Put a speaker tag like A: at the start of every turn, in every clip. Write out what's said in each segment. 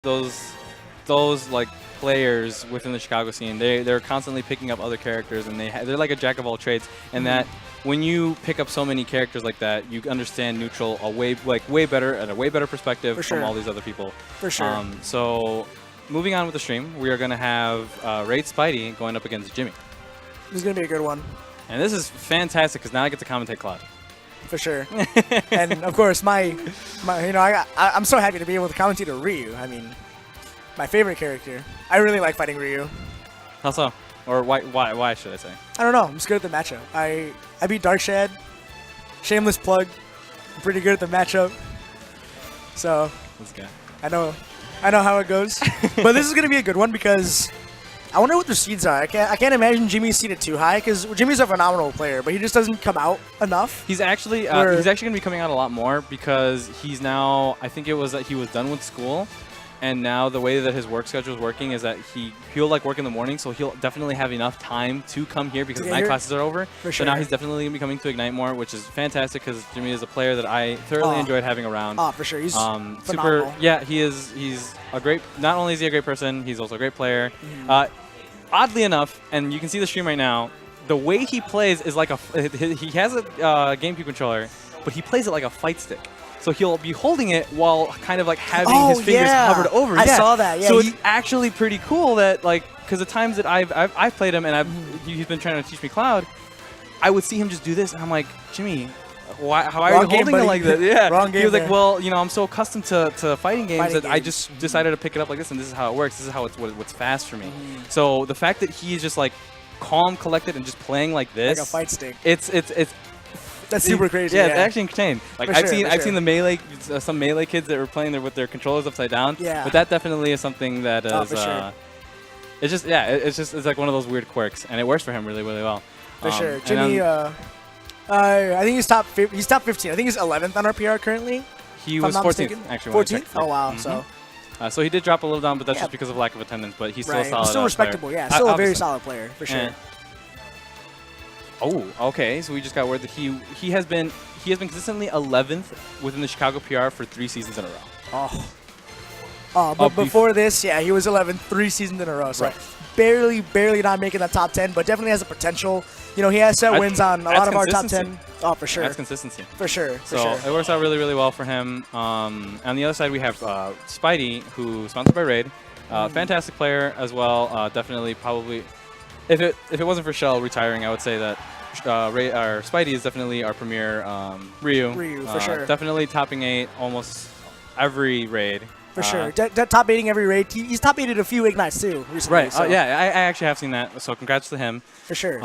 A: those like players within the Chicago scene. They're constantly picking up other characters, and they're like a jack of all trades. And that when you pick up so many characters like that, you understand neutral way better at a way better perspective from all these other people.
B: For sure.
A: So moving on with the stream, we are going to have Raid Spidey going up against Jimmy.
B: This is going to be a good one.
A: And this is fantastic because now I get to commentate Cloud.
B: For sure. And of course, I'm so happy to be able to commentate a Ryu. I mean, my favorite character. I really like fighting Ryu.
A: How so? Or why should I say?
B: I don't know. I'm just good at the matchup. I beat Darkshad. Shameless plug. I'm pretty good at the matchup. So
A: Let's go.
B: I know how it goes. But this is going to be a good one because I wonder what their seeds are. I can't imagine Jimmy's seeded too high because Jimmy's a phenomenal player, but he just doesn't come out enough.
A: He's actually going to be coming out a lot more because he's now, I think it was that he was done with school, and now the way that his work schedule is working is that he'll like work in the morning, so he'll definitely have enough time to come here because night classes are over.
B: For sure.
A: So now he's definitely going to be coming to Ignite more, which is fantastic because Jimmy is a player that I thoroughly enjoyed having around.
B: Oh, for sure. He's phenomenal.
A: Yeah, he's a great, not only is he a great person, he's also a great player. Oddly enough, and you can see the stream right now, the way he plays is like he has a GameCube controller, but he plays it like a fight stick. So he'll be holding it while kind of like having his fingers covered over.
B: I saw that. Yeah.
A: So it's actually pretty cool that like, because the times that I've played him and he's been trying to teach me Cloud, I would see him just do this, and I'm like, Jimmy, how are you holding it like that? Yeah.
B: Wrong game.
A: He was like, well, I'm so accustomed to fighting games that I just decided to pick it up like this, and this is how it works. This is how what's fast for me. So the fact that he's just like calm, collected, and just playing like this,
B: like a fight stick.
A: That's
B: super crazy.
A: Yeah, it's actually entertaining. Like I've seen the melee, some melee kids that were playing there with their controllers upside down.
B: Yeah.
A: But that definitely is something that is.
B: For sure.
A: It's like one of those weird quirks, and it works for him really, really well.
B: For sure, Jimmy. I think he's top 15. I think he's 11th on our PR currently.
A: He was 14th, actually.
B: 14th? Oh, wow.
A: So he did drop a little down, but that's just because of lack of attendance. But he's still a solid.
B: Still respectable,
A: player.
B: Still a very solid player, for sure.
A: Oh, okay. So we just got word that he has been consistently 11th within the Chicago PR for 3 seasons in a row.
B: But before this, he was 11th 3 seasons in a row. So barely not making that top 10, but definitely has the potential. He has set wins on a lot of our top 10. Oh, for sure.
A: That's consistency.
B: For sure.
A: So it works out really, really well for him. On the other side, we have Spidey, who's sponsored by Raid. Fantastic player as well. Definitely, probably, if it wasn't for Shell retiring, I would say that Spidey is definitely our premier Ryu.
B: Ryu, for sure.
A: Definitely topping 8 almost every Raid.
B: For sure. Top 8ing every raid. He's top 8'd a few Ignites too recently.
A: Right. So. I actually have seen that. So congrats to him.
B: For sure.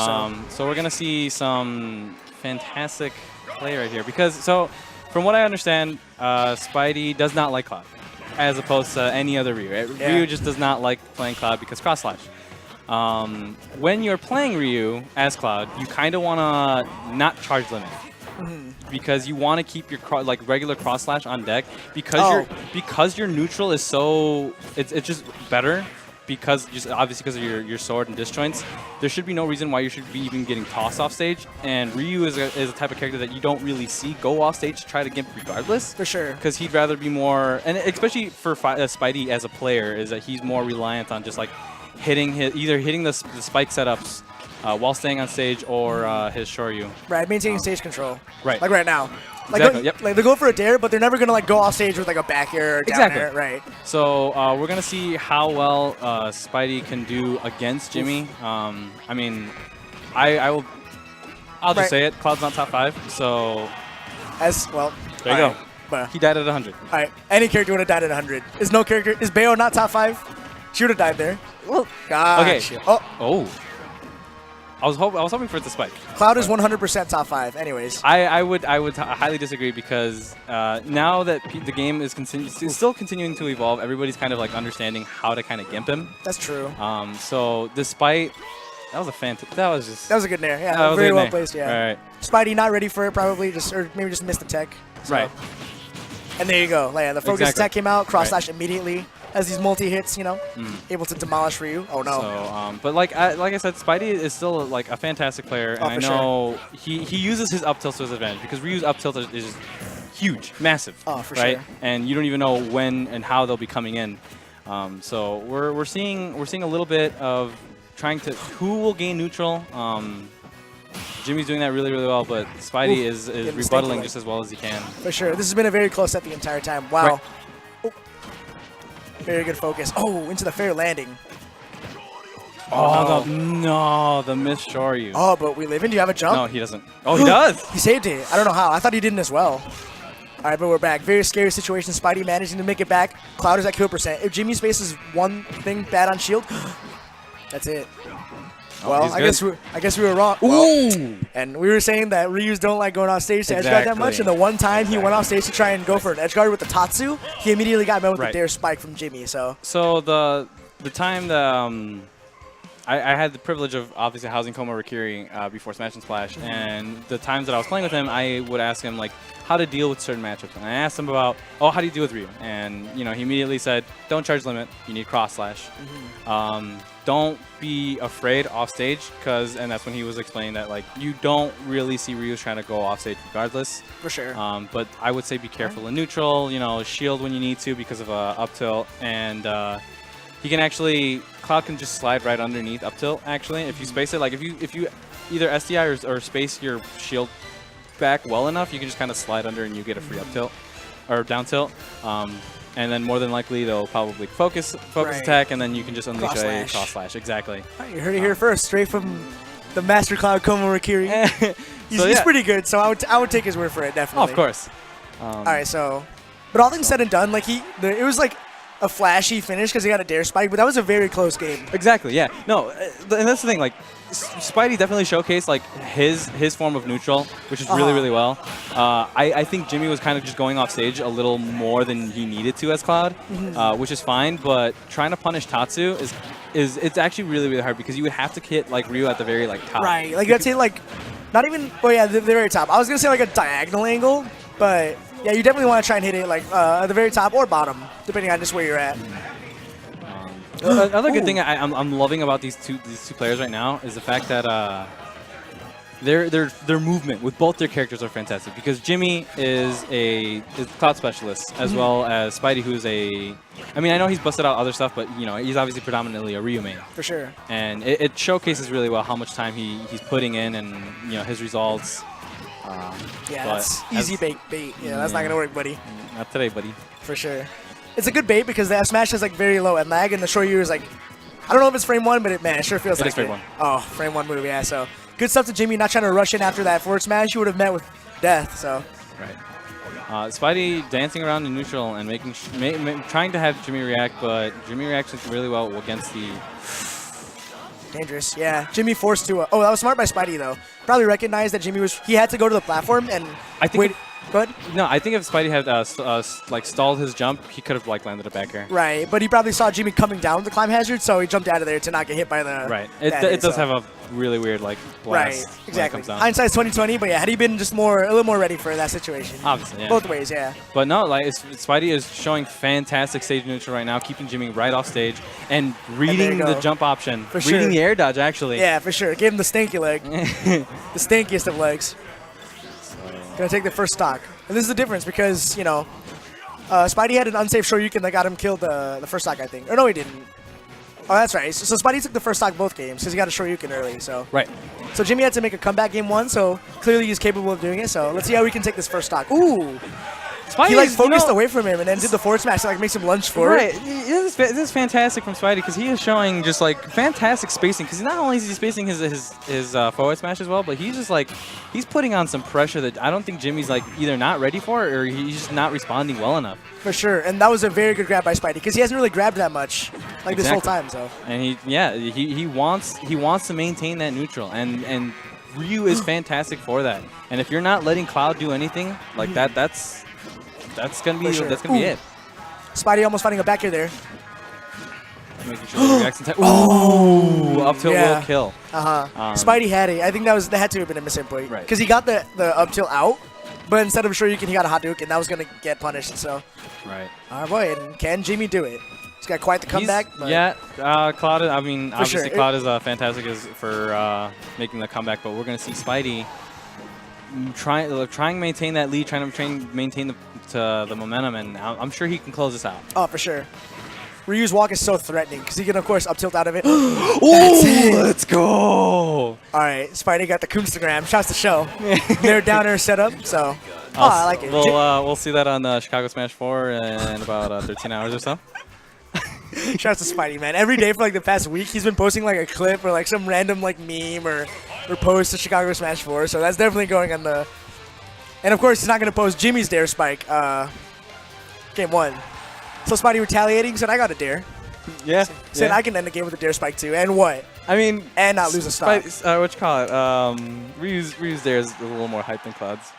A: So we're going to see some fantastic play right here. So from what I understand, Spidey does not like Cloud as opposed to any other Ryu. Ryu just does not like playing Cloud because cross slash. When you're playing Ryu as Cloud, you kind of want to not charge limit. Because you want to keep your regular cross slash on deck because your neutral is so it's just better obviously because of your sword and disjoints. There should be no reason why you should be even getting tossed off stage, and Ryu is a type of character that you don't really see go off stage to try to gimp regardless.
B: For sure.
A: Because he'd rather be more, and especially for Spidey as a player, is that he's more reliant on just like either hitting the spike setups while staying on stage or his Shoryu.
B: Right, maintaining stage control.
A: Right.
B: Like right now.
A: Exactly,
B: Like they go for a dare, but they're never going to go off stage with like a back air or down air. Right.
A: So we're going to see how well Spidey can do against Jimmy. I mean, I'll just say it. Cloud's not top 5, so...
B: There you
A: go. But he died at 100.
B: All right. Any character would have died at 100. Is Bayo not top 5? She would have died there.
A: Well,
B: gosh.
A: Okay. Oh. I was hoping for it to spike.
B: Cloud is 100% top 5. Anyways,
A: I would highly disagree because now that the game is still continuing to evolve, everybody's kind of like understanding how to kind of gimp him.
B: That's true.
A: So despite that was a
B: good nair. Yeah, very well placed. Yeah.
A: Right.
B: Spidey not ready for it probably, or maybe just missed the tech. So.
A: Right.
B: And there you go. The focus attack came out, cross slash immediately. As these multi-hits, able to demolish Ryu. Oh, no.
A: So, but like I said, Spidey is still like a fantastic player, and I know he uses his up tilt to his advantage because Ryu's up tilt is huge, massive.
B: Oh, for
A: right?
B: sure.
A: And you don't even know when and how they'll be coming in. So we're seeing a little bit of trying to who will gain neutral. Jimmy's doing that really, really well, but Spidey is rebuttaling just as well as he can.
B: For sure. This has been a very close set the entire time. Wow.
A: Right.
B: Oh. Very good focus. Oh, into the fair landing.
A: Oh, no, the miss Shoryu.
B: Oh, but we live in. Do you have a jump?
A: No, he doesn't. Oh, he does.
B: He saved it. I don't know how. I thought he didn't as well. All right, but we're back. Very scary situation. Spidey managing to make it back. Cloud is at kill percent. If Jimmy spaces one thing bad on shield, that's it.
A: Oh,
B: well, I guess we were wrong.
A: Ooh.
B: Well, and we were saying that Ryu's don't like going off stage to edge guard that much. And the one time he went off stage to try and go for an edge guard with the Tatsu, he immediately got met with the dare spike from Jimmy. So
A: the time that I had the privilege of obviously housing Koma Rikiri before Smash and Splash, and the times that I was playing with him, I would ask him like how to deal with certain matchups, and I asked him about, oh, how do you deal with Ryu? And he immediately said, don't charge limit, you need cross slash. Don't be afraid off stage, and that's when he was explaining that like you don't really see Ryu trying to go off stage regardless.
B: For sure.
A: But I would say be careful in neutral, shield when you need to because of up tilt, and he can actually, Cloud can just slide right underneath up tilt, actually. If you space it, like if you either SDI or space your shield back well enough, you can just kind of slide under and you get a free up tilt, or down tilt. And then more than likely, they'll probably focus attack, and then you can just unleash a cross slash. Exactly.
B: Right, you heard it here first, straight from the Master Cloud Koma Rikiri. He's pretty good, so I would take his word for it, definitely.
A: Oh, of course.
B: All right, but all things said and done, like it was like a flashy finish because he got a dare spike, but that was a very close game.
A: Exactly, yeah. No, and that's the thing, like, Spidey definitely showcased like his form of neutral, which is really, really well. I think Jimmy was kind of just going off stage a little more than he needed to as Cloud, which is fine, but trying to punish Tatsu is it's actually really, really hard because you would have to hit like Ryu at the very like top.
B: Right, like you have to hit like, not even, oh yeah, the very top. I was going to say like a diagonal angle, but yeah, you definitely want to try and hit it like at the very top or bottom, depending on just where you're at.
A: Another good thing I'm loving about these two players right now is the fact that their movement with both their characters are fantastic, because Jimmy is a Cloud specialist as well as Spidey, who's I know he's busted out other stuff, but he's obviously predominantly a Ryu main.
B: For sure.
A: And it showcases really well how much time he's putting in, and his results.
B: Yeah, that's easy bait. Yeah, that's not gonna work, buddy.
A: Not today, buddy.
B: For sure. It's a good bait because the Smash is like very low at lag, and the Shoryu is like, I don't know if it's frame 1, but it sure feels like
A: it. It is frame 1.
B: Oh, frame 1 move, yeah. So good stuff to Jimmy, not trying to rush in after that forward smash. You would have met with death. So.
A: Right. Spidey dancing around in neutral and trying to have Jimmy react, but Jimmy reacts really well against the.
B: Dangerous, yeah. Jimmy forced to. Oh, that was smart by Spidey though. Probably recognized that Jimmy he had to go to the platform and wait. Go ahead.
A: No, I think if Spidey had stalled his jump, he could have landed a back air.
B: Right, but he probably saw Jimmy coming down with the climb hazard, so he jumped out of there to not get hit by the.
A: Right. It does have a really weird blast.
B: Right. Exactly. Hindsight's 20/20, but yeah, had he been just a little more ready for that situation.
A: Obviously, yeah.
B: Both ways, yeah.
A: But no, Spidey is showing fantastic stage neutral right now, keeping Jimmy right off stage and reading the jump option, reading the air dodge actually.
B: Yeah, for sure. Gave him the stanky leg, the stankiest of legs. Gonna take the first stock. And this is the difference because, Spidey had an unsafe Shoryuken that got him killed the first stock, I think. Or no, he didn't. Oh, that's right. So Spidey took the first stock both games because he got a Shoryuken early. So
A: right.
B: So Jimmy had to make a comeback game 1, so clearly he's capable of doing it. So let's see how we can take this first stock. Ooh. Spidey, he focused away from him and then did the forward smash that makes him lunge forward.
A: Right. This is fantastic from Spidey because he is showing just fantastic spacing. Because not only is he spacing his forward smash as well, but he's just he's putting on some pressure that I don't think Jimmy's either not ready for or he's just not responding well enough.
B: For sure, and that was a very good grab by Spidey because he hasn't really grabbed that much this whole time. So. And
A: he wants to maintain that neutral, and Ryu is fantastic for that. And if you're not letting Cloud do anything like that, that's gonna be it.
B: Spidey almost finding a back air there.
A: Making sure he reacts in time. Oh, up tilt will kill.
B: Spidey had it. I think that had to have been a misinput.
A: Right.
B: Because he got the up tilt out, but instead of Shoryuken, he got a Hadouken, and that was gonna get punished. So.
A: Right.
B: All right, and can Jimmy do it? He's got quite the comeback.
A: Cloud. Obviously
B: sure.
A: Cloud is fantastic for making the comeback, but we're gonna see Spidey trying to maintain that lead, trying to maintain the momentum, and I'm sure he can close this out.
B: Oh, for sure. Ryu's walk is so threatening because he can, of course, up tilt out of it.
A: Oh, let's go!
B: All right, Spidey got the Kunstagram. Shouts to show. They're down air setup, so I like it.
A: We'll see that on Chicago Smash 4 in about 13 hours or so.
B: Shouts to Spidey, man. Every day for like the past week, he's been posting like a clip or like some random like meme or post to Chicago Smash 4. So that's definitely going on the. And of course, he's not going to post Jimmy's dare spike. Game 1. So Spidey retaliating, said I got a dare.
A: Yeah.
B: Said I can end the game with a dare spike too. And what?
A: I mean,
B: and not lose a stock.
A: What you call it? Ryu's dare is a little more hype than Cloud's.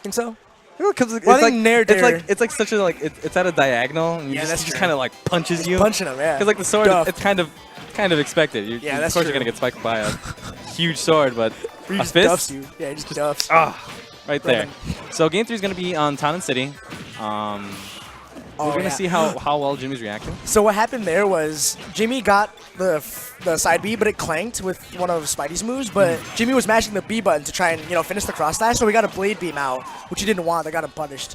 B: Think so?
A: Because it's like such a it's at a diagonal and you just kind of like punches you.
B: Punching him, yeah.
A: Because like the sword, it's kind of expected. Of course you're gonna get spiked by a huge sword, but a fist.
B: Duffs you. Yeah, he just duffs.
A: Right there. So game 3 is gonna be on Town and City. We're going to see how well Jimmy's reacting.
B: So what happened there was Jimmy got the side B, but it clanked with one of Spidey's moves. But Jimmy was mashing the B button to try and finish the cross slash. So we got a blade beam out, which he didn't want. They got him punished.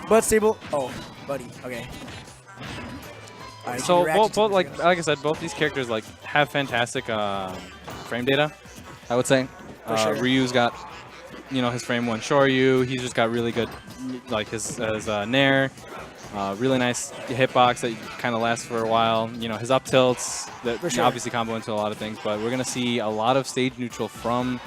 B: But stable. Oh, buddy. Okay. Right,
A: so both like I said, both these characters like have fantastic frame data. I would say.
B: Sure.
A: Ryu's got his frame 1 Shoryu. He's just got really good like his Nair. Really nice hitbox that kind of lasts for a while. His up tilts that obviously combo into a lot of things, but we're gonna see a lot of stage neutral from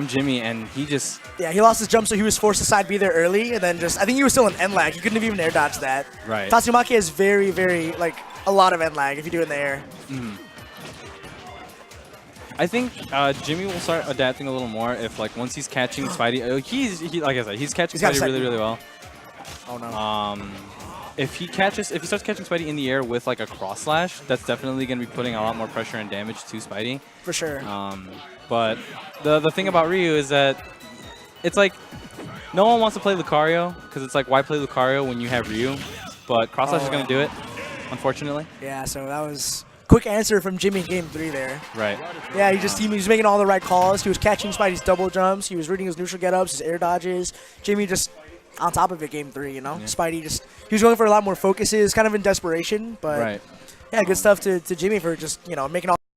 A: Jimmy, and he just
B: he lost his jump, so he was forced to side B there early, and then I think he was still in end lag. He couldn't have even air dodged that.
A: Right.
B: Tatsumaki has very, very like a lot of end lag if you do it in the air.
A: I think Jimmy will start adapting a little more if once he's catching Spidey. Like I said, he's catching Spidey really well.
B: Oh no.
A: If he starts catching Spidey in the air with like a cross slash, that's definitely going to be putting a lot more pressure and damage to Spidey.
B: For sure.
A: But the thing about Ryu is that it's like no one wants to play Lucario because it's like why play Lucario when you have Ryu? But cross slash is going to do it, unfortunately.
B: Yeah. So that was quick answer from Jimmy in game 3 there.
A: Right.
B: Yeah. He was making all the right calls. He was catching Spidey's double jumps. He was reading his neutral get ups, his air dodges. Jimmy just on top of it game 3, Spidey he was going for a lot more focuses, kind of in desperation, but yeah, good stuff to Jimmy for just, making all